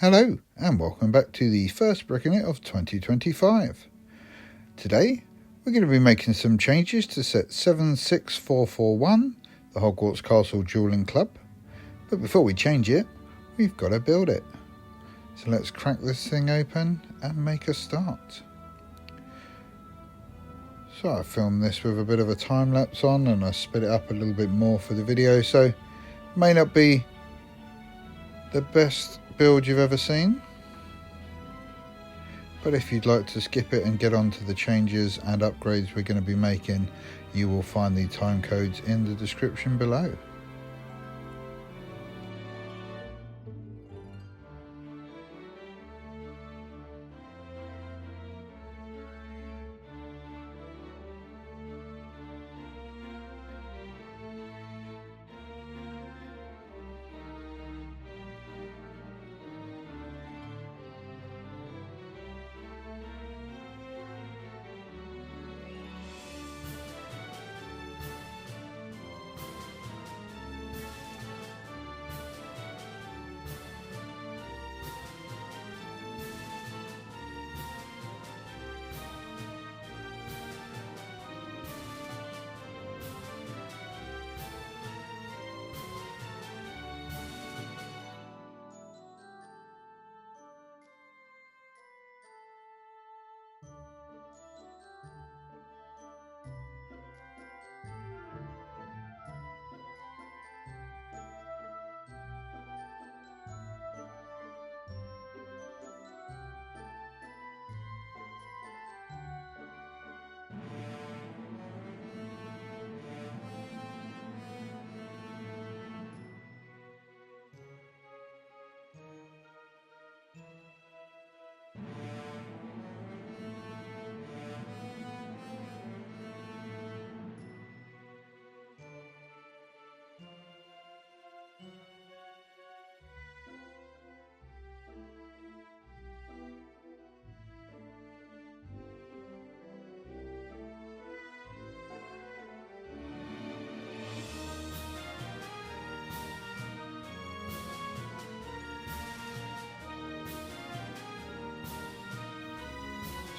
Hello and welcome back to the first Bricking It of 2025. Today we're going to be making some changes to set 76441, the Hogwarts Castle Duelling Club. But before we change it, we've got to build it. So let's crack this thing open and make a start. So I filmed this with a bit of a time lapse on and I sped it up a little bit more for the video, so it may not be the best build you've ever seen, but if you'd like to skip it and get on to the changes and upgrades we're going to be making, you will find the time codes in the description below.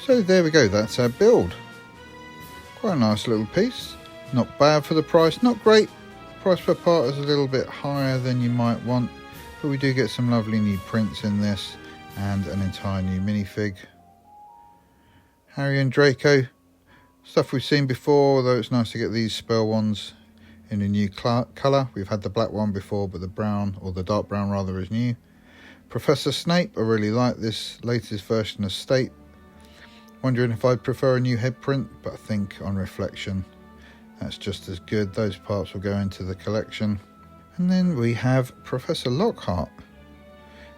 So there we go, that's our build. Quite a nice little piece. Not bad for the price, not great. The price per part is a little bit higher than you might want, but we do get some lovely new prints in this and an entire new minifig. Harry and Draco, stuff we've seen before, although it's nice to get these spell wands in a new colour. We've had the black one before, but the brown, or the dark brown rather, is new. Professor Snape, I really like this latest version of Snape. Wondering if I'd prefer a new head print, but I think on reflection that's just as good. Those parts will go into the collection. And then we have Professor Lockhart,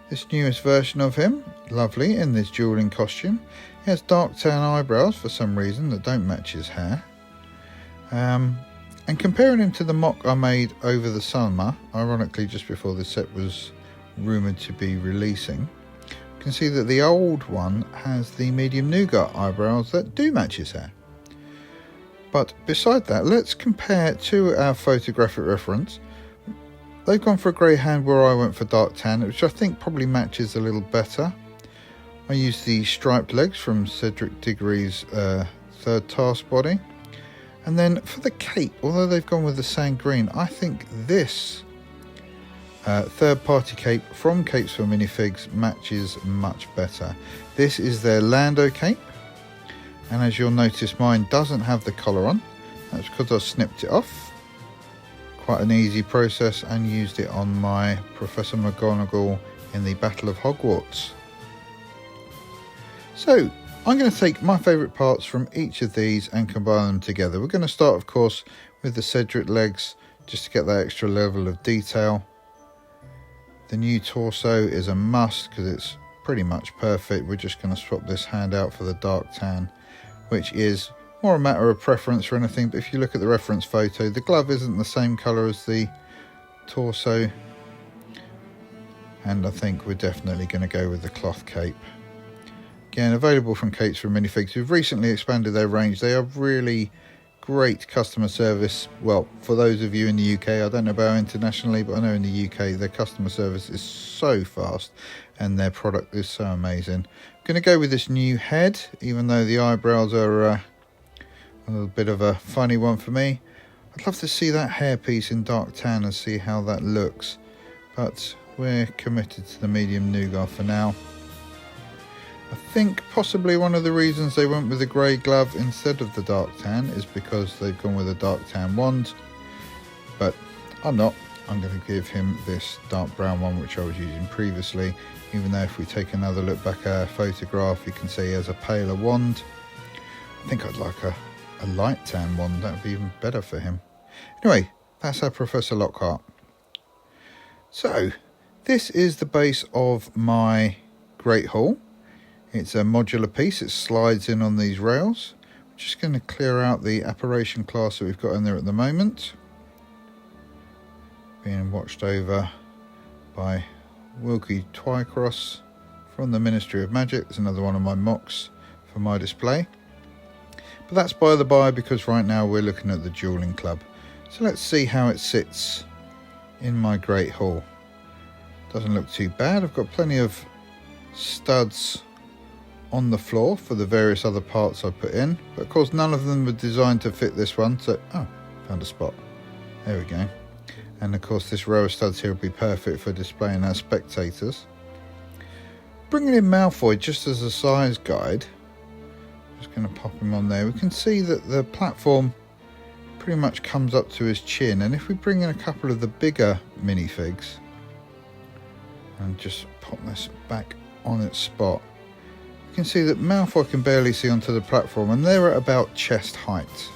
this newest version of him, lovely in this dueling costume. He has dark tan eyebrows for some reason that don't match his hair. And comparing him to the MOC I made over the summer, ironically just before this set was rumoured to be releasing, you can see that the old one has the medium nougat eyebrows that do match his hair. But beside that, let's compare to our photographic reference. They've gone for a grey hand where I went for dark tan, which I think probably matches a little better. I used the striped legs from Cedric Diggory's third task body. And then for the cape, although they've gone with the sand green, I think this third party cape from Capes for Minifigs matches much better. This is their Lando cape, and as you'll notice mine doesn't have the collar on. That's because I snipped it off. Quite an easy process, and used it on my Professor McGonagall in the Battle of Hogwarts. So I'm going to take my favourite parts from each of these and combine them together. We're going to start of course with the Cedric legs, just to get that extra level of detail. The new torso is a must because it's pretty much perfect. We're just going to swap this hand out for the dark tan, which is more a matter of preference or anything, but if you look at the reference photo, the glove isn't the same colour as the torso, and I think we're definitely going to go with the cloth cape. Again, available from Capes for Minifigs, who've recently expanded their range. They are really great customer service. Well, for those of you in the UK, I don't know about internationally, but I know in the UK their customer service is so fast and their product is so amazing. I'm going to go with this new head, even though the eyebrows are a little bit of a funny one for me. I'd love to see that hairpiece in dark tan and see how that looks, but we're committed to the medium nougat for now. I think possibly one of the reasons they went with the grey glove instead of the dark tan is because they've gone with a dark tan wand, but I'm not. I'm going to give him this dark brown one which I was using previously, even though if we take another look back at our photograph you can see he has a paler wand. I think I'd like a light tan wand, that would be even better for him. Anyway, that's our Professor Lockhart. So this is the base of my Great Hall. It's a modular piece, it slides in on these rails. I'm just going to clear out the apparition class that we've got in there at the moment. Being watched over by Wilkie Twycross from the Ministry of Magic. It's another one of my MOCs for my display. But that's by the by because right now we're looking at the Duelling Club. So let's see how it sits in my Great Hall. Doesn't look too bad. I've got plenty of studs on the floor for the various other parts I put in, but of course none of them were designed to fit this one, so found a spot, there we go. And of course this row of studs here will be perfect for displaying our spectators. Bringing in Malfoy just as a size guide, just going to pop him on there. We can see that the platform pretty much comes up to his chin, and if we bring in a couple of the bigger minifigs and just pop this back on its spot, you can see that Malfoy can barely see onto the platform and they're at about chest height.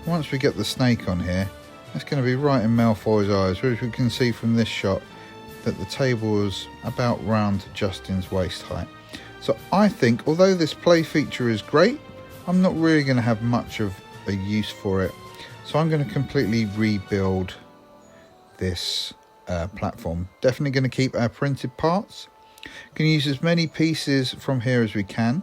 Once we get the snake on here, that's going to be right in Malfoy's eyes, whereas we can see from this shot that the table is about round Justin's waist height. So I think, although this play feature is great, I'm not really going to have much of a use for it. So I'm going to completely rebuild this platform. Definitely going to keep our printed parts. Can use as many pieces from here as we can,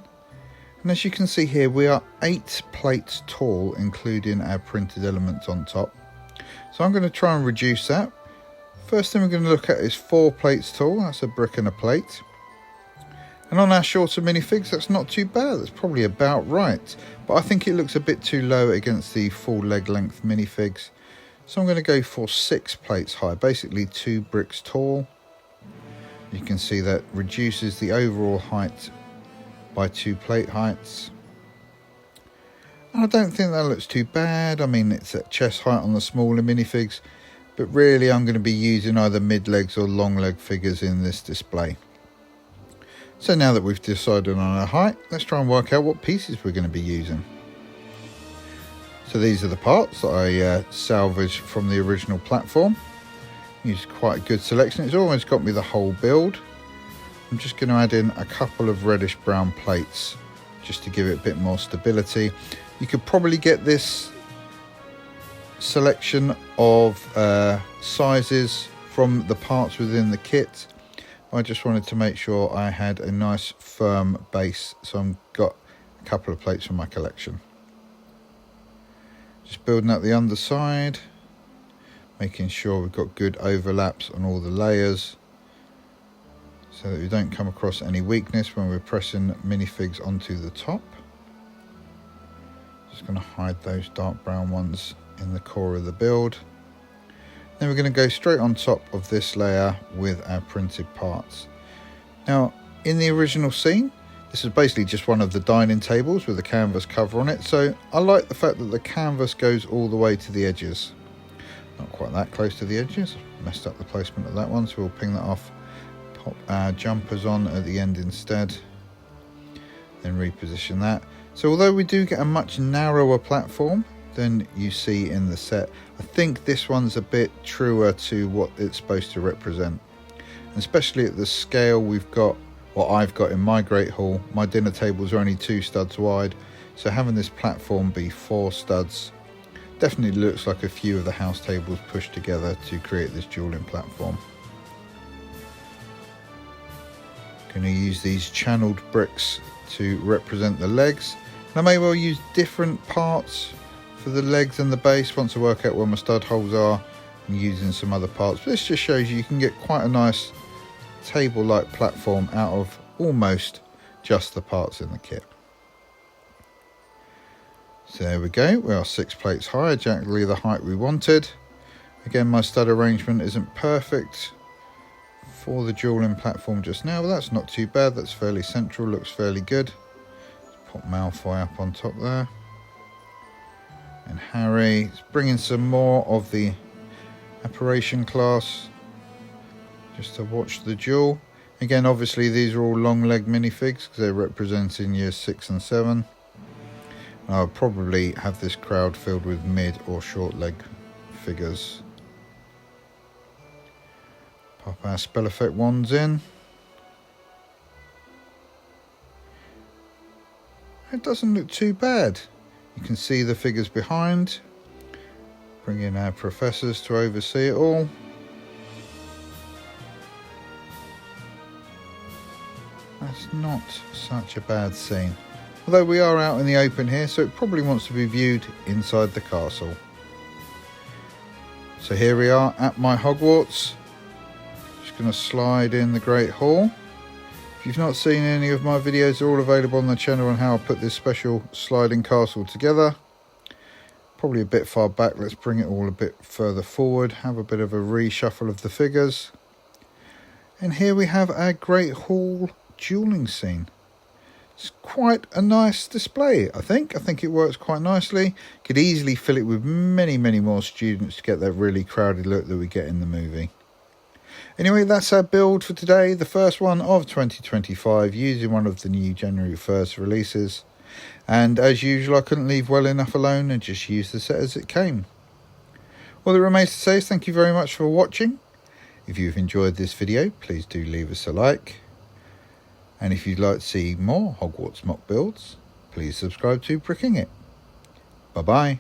and as you can see here we are 8 plates tall including our printed elements on top, so I'm going to try and reduce that. First thing we're going to look at is 4 plates tall. That's a brick and a plate, and on our shorter minifigs that's not too bad, that's probably about right, but I think it looks a bit too low against the full leg length minifigs, so I'm going to go for 6 plates high, basically 2 bricks tall. You can see that reduces the overall height by 2 plate heights. And I don't think that looks too bad. I mean, it's at chest height on the smaller minifigs, but really I'm going to be using either mid legs or long leg figures in this display. So now that we've decided on our height, let's try and work out what pieces we're going to be using. So these are the parts that I salvaged from the original platform. Used quite a good selection. It's almost got me the whole build. I'm just going to add in a couple of reddish brown plates just to give it a bit more stability. You could probably get this selection of sizes from the parts within the kit. I just wanted to make sure I had a nice firm base, so I've got a couple of plates from my collection. Just building up the underside, making sure we've got good overlaps on all the layers so that we don't come across any weakness when we're pressing minifigs onto the top. Just going to hide those dark brown ones in the core of the build. Then we're going to go straight on top of this layer with our printed parts. Now in the original scene this is basically just one of the dining tables with a canvas cover on it, so I like the fact that the canvas goes all the way to the edges. Not quite that close to the edges, messed up the placement of that one, so we'll ping that off, pop our jumpers on at the end instead, then reposition that. So although we do get a much narrower platform than you see in the set, I think this one's a bit truer to what it's supposed to represent, and especially at the scale we've got, what I've got in my Great Hall. My dinner tables are only 2 studs wide, so having this platform be 4 studs definitely looks like a few of the house tables pushed together to create this dueling platform. Going to use these channeled bricks to represent the legs, and I may well use different parts for the legs and the base once I work out where my stud holes are and using some other parts. But this just shows you can get quite a nice table-like platform out of almost just the parts in the kit. So there we go, we are 6 plates high, exactly the height we wanted. Again, my stud arrangement isn't perfect for the dueling platform just now, but that's not too bad. That's fairly central, looks fairly good. Let's put Malfoy up on top there. And Harry, let's bring in some more of the apparition class just to watch the duel. Again, obviously these are all long leg minifigs because they're representing years 6 and 7. I'll probably have this crowd filled with mid or short leg figures. Pop our spell effect wands in. It doesn't look too bad. You can see the figures behind. Bring in our professors to oversee it all. That's not such a bad scene. Although we are out in the open here, so it probably wants to be viewed inside the castle. So here we are at my Hogwarts. Just going to slide in the Great Hall. If you've not seen any of my videos, they're all available on the channel on how I put this special sliding castle together. Probably a bit far back, let's bring it all a bit further forward, have a bit of a reshuffle of the figures. And here we have our Great Hall dueling scene. It's quite a nice display, I think. I think it works quite nicely. Could easily fill it with many, many more students to get that really crowded look that we get in the movie. Anyway, that's our build for today. The first one of 2025, using one of the new January 1st releases. And as usual, I couldn't leave well enough alone and just use the set as it came. All that remains to say is thank you very much for watching. If you've enjoyed this video, please do leave us a like. And if you'd like to see more Hogwarts MOC builds, please subscribe to Bricking It. Bye bye.